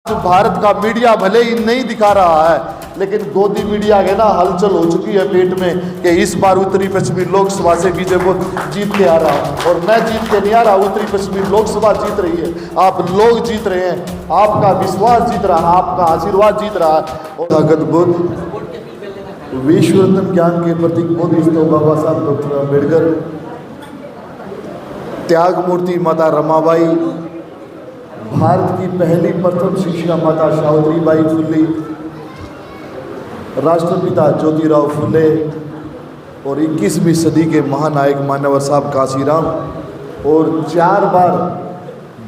भारत का मीडिया भले ही नहीं दिखा रहा है, लेकिन गोदी मीडिया के ना हलचल हो चुकी है पेट में कि इस बार उत्तरी पश्चिमी लोकसभा से बीजेपी जीत के आ रहा है। और मैं जीत के नहीं आ रहा, उत्तरी पश्चिमी लोकसभा जीत रही है, आप लोग जीत रहे हैं, आपका विश्वास जीत रहा है, आपका आशीर्वाद जीत रहा है। ताकत बुद्ध विश्व रत्न ज्ञान के प्रतीक बोध स्तव बाबा साहब डॉक्टर अम्बेडकर, त्याग मूर्ति माता रमाबाई, भारत की पहली प्रथम शिक्षिका माता सावित्रीबाई फुले, राष्ट्रपिता ज्योतिराव फुले और 21वीं सदी के महानायक मान्यवर साहब काशीराम, और 4 बार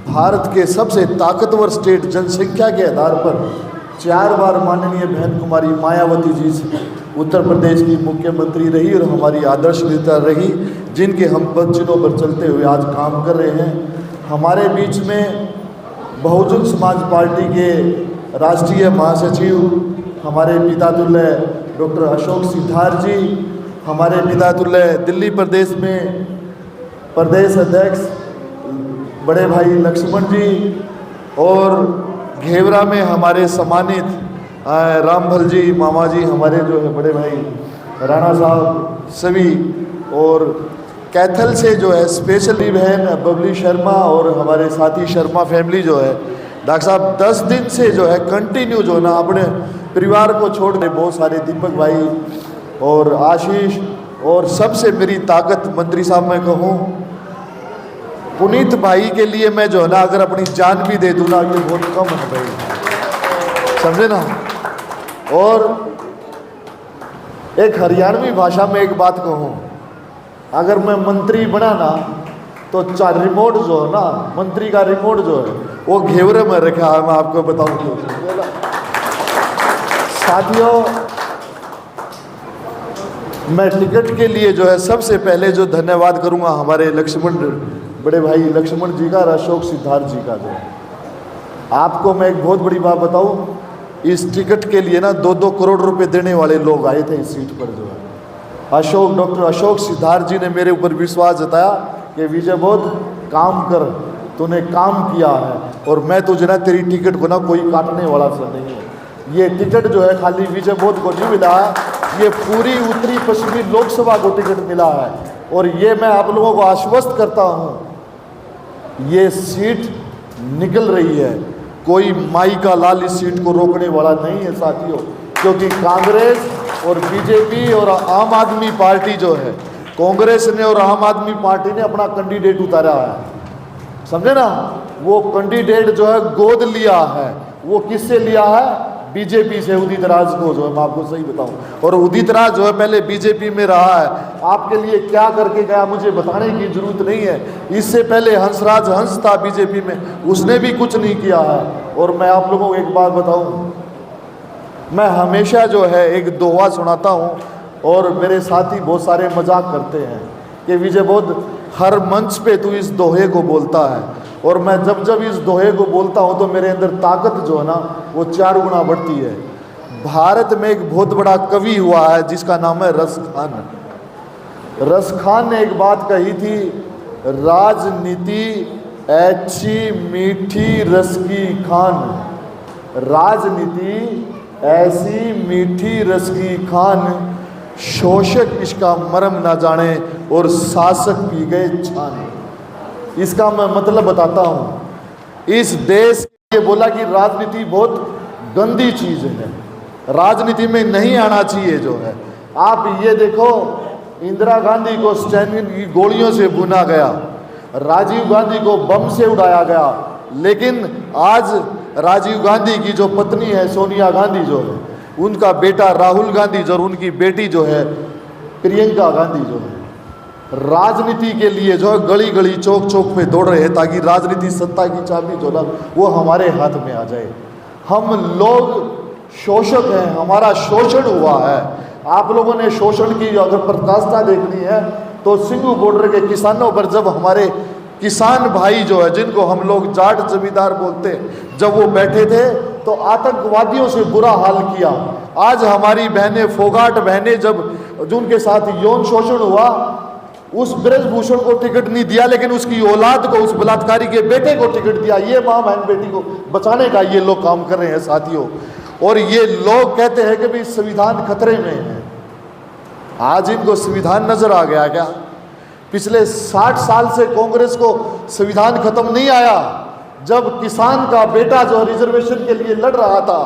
भारत के सबसे ताकतवर स्टेट जनसंख्या के आधार पर 4 बार माननीय बहन कुमारी मायावती जी उत्तर प्रदेश की मुख्यमंत्री रही और हमारी आदर्श नेता रही, जिनके हम पदचिन्हों पर चलते हुए आज काम कर रहे हैं। हमारे बीच में बहुजन समाज पार्टी के राष्ट्रीय महासचिव हमारे पितातुल्य डॉक्टर अशोक सिद्धार्थ जी, हमारे पितातुल्य दिल्ली प्रदेश में प्रदेश अध्यक्ष बड़े भाई लक्ष्मण जी, और घेवरा में हमारे सम्मानित रामभल जी मामा जी, हमारे जो है बड़े भाई राणा साहब सभी, और कैथल से जो है स्पेशली बहन बबली शर्मा और हमारे साथी शर्मा फैमिली जो है, डॉक्टर साहब 10 दिन से जो है कंटिन्यू जो ना अपने परिवार को छोड़ के, बहुत सारे दीपक भाई और आशीष, और सबसे मेरी ताकत मंत्री साहब मैं कहूँ पुनीत भाई के लिए मैं जो है ना अगर अपनी जान भी दे दूँ ना, ये बहुत कम है भाई, समझे ना। और एक हरियाणवी भाषा में एक बात कहूँ, अगर मैं मंत्री बना ना तो रिमोट जो है ना, मंत्री का रिमोट जो है वो घेवरे में रखा है, मैं आपको बताऊं तो। साथियों, मैं टिकट के लिए जो है सबसे पहले जो धन्यवाद करूंगा हमारे लक्ष्मण बड़े भाई लक्ष्मण जी का और अशोक सिद्धार्थ जी का। जो आपको मैं एक बहुत बड़ी बात बताऊं, इस टिकट के लिए ना 2-2 करोड़ रुपए देने वाले लोग आए थे इस सीट पर। जो है डॉक्टर अशोक सिद्धार्थ जी ने मेरे ऊपर विश्वास जताया कि विजय बोध काम कर, तूने काम किया है, और मैं तुझे ना तेरी टिकट को ना कोई काटने वाला सा नहीं है। ये टिकट जो है खाली विजय बोध को नहीं मिला है, ये पूरी उत्तरी पश्चिमी लोकसभा को टिकट मिला है। और ये मैं आप लोगों को आश्वस्त करता हूँ, ये सीट निकल रही है, कोई माई का लाल इस सीट को रोकने वाला नहीं है साथियों, क्योंकि कांग्रेस और बीजेपी और आम आदमी पार्टी जो है, कांग्रेस ने और आम आदमी पार्टी ने अपना कैंडिडेट उतारा है, समझे ना। वो कैंडिडेट जो है गोद लिया है, वो किससे लिया है? बीजेपी से, उदित राज को, जो है मैं आपको सही बताऊं। और उदित राज जो है पहले बीजेपी में रहा है, आपके लिए क्या करके गया मुझे बताने की जरूरत नहीं है। इससे पहले हंसराज हंस था बीजेपी में, उसने भी कुछ नहीं किया है। और मैं आप लोगों को एक बात बताऊं, मैं हमेशा जो है एक दोहा सुनाता हूँ, और मेरे साथी बहुत सारे मजाक करते हैं कि विजय बोध हर मंच पे तू इस दोहे को बोलता है, और मैं जब जब इस दोहे को बोलता हूँ तो मेरे अंदर ताकत जो है ना वो 4 गुना बढ़ती है। भारत में एक बहुत बड़ा कवि हुआ है जिसका नाम है रस खान। रस खान ने एक बात कही थी, राजनीति ऐसी मीठी रस की खान, राजनीति ऐसी मीठी रस की खान, शोषक इसका मर्म ना जाने और शासक पी गए छान। इसका मैं मतलब बताता हूँ। इस देश के बोला कि राजनीति बहुत गंदी चीज है, राजनीति में नहीं आना चाहिए। जो है आप ये देखो, इंदिरा गांधी को स्टैलिन की गोलियों से भुना गया, राजीव गांधी को बम से उड़ाया गया, लेकिन आज राजीव गांधी की जो पत्नी है सोनिया गांधी जो है, उनका बेटा राहुल गांधी जो, और उनकी बेटी जो है प्रियंका गांधी जो है, राजनीति के लिए जो है गली गली चौक चौक पे दौड़ रहे हैं, ताकि राजनीति सत्ता की चाबी जो ना वो हमारे हाथ में आ जाए। हम लोग शोषक हैं, हमारा शोषण हुआ है। आप लोगों ने शोषण की अगर पराकाष्ठा देखनी है तो सिंघू बॉर्डर के किसानों पर, जब हमारे किसान भाई जो है, जिनको हम लोग जाट जमींदार बोलते हैं, जब वो बैठे थे तो आतंकवादियों से बुरा हाल किया। आज हमारी बहनें, फोगाट बहनें, जब जिनके साथ यौन शोषण हुआ, उस ब्रजभूषण को टिकट नहीं दिया, लेकिन उसकी औलाद को, उस बलात्कारी के बेटे को टिकट दिया। ये माँ बहन बेटी को बचाने का ये लोग काम कर रहे हैं साथियों। और ये लोग कहते हैं कि भाई संविधान खतरे में है। आज इनको संविधान नजर आ गया क्या? पिछले 60 साल से कांग्रेस को संविधान खत्म नहीं आया। जब किसान का बेटा जो रिजर्वेशन के लिए लड़ रहा था,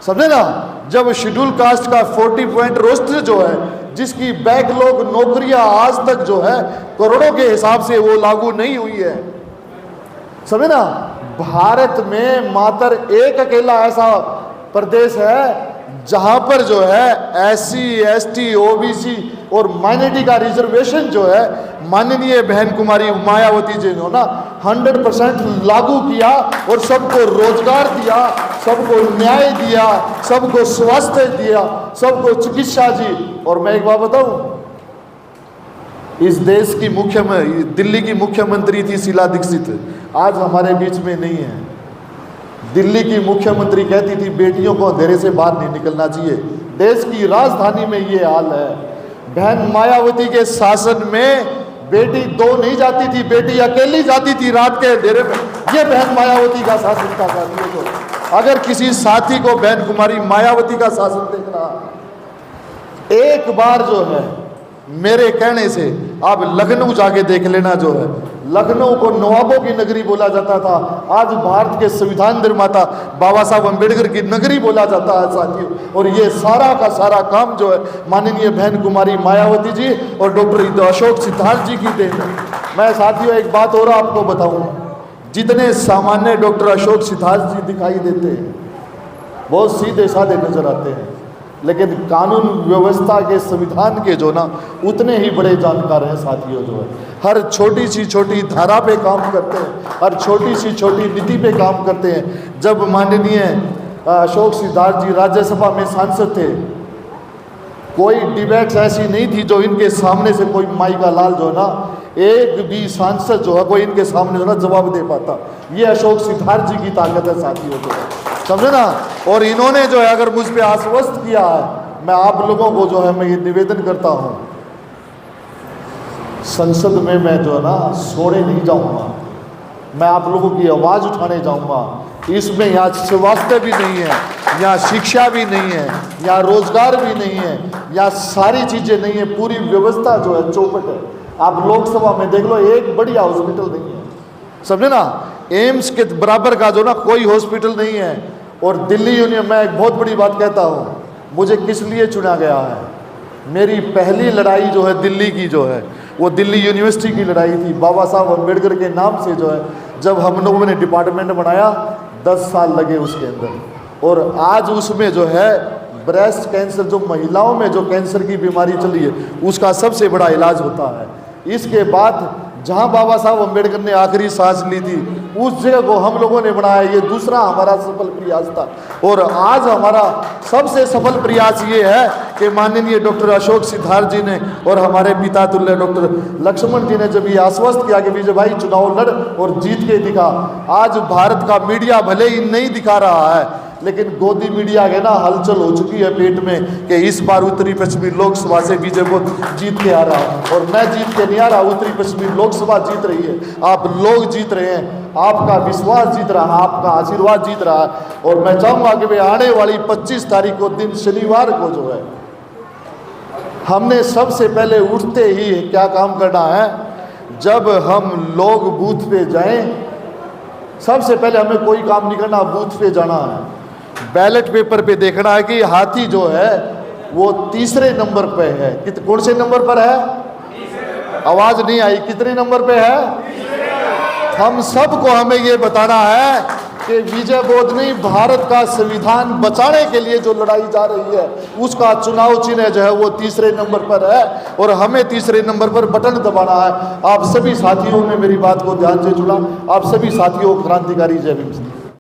समझे ना, जब शेड्यूल कास्ट का 40 पॉइंट रोस्टर जो है, जिसकी बैकलॉग नौकरियां आज तक जो है करोड़ों के हिसाब से वो लागू नहीं हुई है, समझे ना। भारत में मात्र एक अकेला ऐसा प्रदेश है जहां पर जो है SC, ST, OBC और माइनॉरिटी का रिजर्वेशन जो है माननीय बहन कुमारी मायावती जी ने ना 100% लागू किया और सबको रोजगार दिया, सबको न्याय दिया, सबको स्वास्थ्य दिया, सबको चिकित्सा दी। और मैं एक बात बताऊं, इस देश की दिल्ली की मुख्यमंत्री थी शीला दीक्षित, आज हमारे बीच में नहीं है। दिल्ली की मुख्यमंत्री कहती थी बेटियों को अंधेरे से बाहर नहीं निकलना चाहिए। देश की राजधानी में ये हाल है। बहन मायावती के शासन में बेटी 2 नहीं जाती थी, बेटी अकेली जाती थी रात के अंधेरे में। ये बहन मायावती का शासन था साथियों। तो अगर किसी साथी को बहन कुमारी मायावती का शासन देखना, एक बार जो है मेरे कहने से आप लखनऊ जाके देख लेना। जो है लखनऊ को नवाबों की नगरी बोला जाता था, आज भारत के संविधान निर्माता बाबा साहब अम्बेडकर की नगरी बोला जाता है साथियों। और ये सारा का सारा काम जो है माननीय बहन कुमारी मायावती जी और डॉक्टर अशोक सिद्धार्थ जी की देन है। मैं साथियों एक बात और आपको बताऊं, जितने सामान्य डॉक्टर अशोक सिद्धार्थ जी दिखाई देते हैं, बहुत सीधे साधे नजर आते हैं, लेकिन कानून व्यवस्था के, संविधान के जो ना उतने ही बड़े जानकार हैं साथियों। जो है हर छोटी सी छोटी धारा पे काम करते हैं, हर छोटी सी छोटी नीति पे काम करते हैं। जब माननीय अशोक सिद्धार्थ जी राज्यसभा में सांसद थे, कोई डिबेट्स ऐसी नहीं थी जो इनके सामने से कोई माई का लाल जो है ना, एक भी सांसद जो है कोई इनके सामने जो ना जवाब दे पाता। ये अशोक सिद्धार्थ जी की ताकत है साथियों, जो है समझे ना। और इन्होंने जो है अगर मुझ पे आश्वस्त किया है, मैं आप लोगों को जो है मैं ये निवेदन करता हूँ, संसद में मैं जो है ना सोने नहीं जाऊँगा, मैं आप लोगों की आवाज़ उठाने जाऊँगा। इसमें यहाँ स्वास्थ्य भी नहीं है, यहाँ शिक्षा भी नहीं है, यहाँ रोजगार भी नहीं है, यहाँ सारी चीज़ें नहीं है, पूरी व्यवस्था जो है चौपट है। आप लोकसभा में देख लो, एक बढ़िया हॉस्पिटल नहीं है, समझे ना। एम्स के बराबर का जो ना कोई हॉस्पिटल नहीं है। और दिल्ली यूनियन में एक बहुत बड़ी बात कहता हूँ, मुझे किस लिए चुना गया है। मेरी पहली लड़ाई जो है दिल्ली की जो है वो दिल्ली यूनिवर्सिटी की लड़ाई थी। बाबा साहब अम्बेडकर के नाम से जो है जब हम लोगों ने डिपार्टमेंट बनाया, 10 साल लगे उसके अंदर। और आज उसमें जो है ब्रेस्ट कैंसर, जो महिलाओं में जो कैंसर की बीमारी चली है, उसका सबसे बड़ा इलाज होता है। इसके बाद जहां बाबा साहब अम्बेडकर ने आखिरी सांस ली थी, उस जगह को हम लोगों ने बनाया। ये दूसरा हमारा सफल प्रयास था। और आज हमारा सबसे सफल प्रयास ये है कि माननीय डॉक्टर अशोक सिद्धार्थ जी ने और हमारे पिता तुल्य डॉक्टर लक्ष्मण जी ने जब ये आश्वस्त किया कि विजय भाई चुनाव लड़ और जीत के दिखा। आज भारत का मीडिया भले ही नहीं दिखा रहा है, लेकिन गोदी मीडिया के ना हलचल हो चुकी है पेट में कि इस बार उत्तरी पश्चिमी लोकसभा से बीजेपी जीत के आ रहा है। और मैं जीत के नहीं आ रहा, उत्तरी पश्चिमी लोकसभा जीत रही है, आप लोग जीत रहे हैं, आपका विश्वास जीत रहा है, आपका आशीर्वाद जीत रहा है। और मैं चाहूँगा कि वे आने वाली 25 तारीख को दिन शनिवार को जो है हमने सबसे पहले उठते ही क्या काम करना है, जब हम लोग बूथ पे जाएं, सबसे पहले हमें कोई काम नहीं करना, बूथ पे जाना है। बैलेट पेपर पे देखना है कि हाथी जो है वो 3रे नंबर पे है। कौन से नंबर पर है? आवाज नहीं आई, कितने नंबर पे है? हम सबको हमें ये बताना है कि विजय बोधनी भारत का संविधान बचाने के लिए जो लड़ाई जा रही है, उसका चुनाव चिन्ह जो है वो 3रे नंबर पर है। और हमें 3रे नंबर पर बटन दबाना है। आप सभी साथियों ने मेरी बात को ध्यान से सुना। आप सभी साथियों को क्रांतिकारी जय भीम।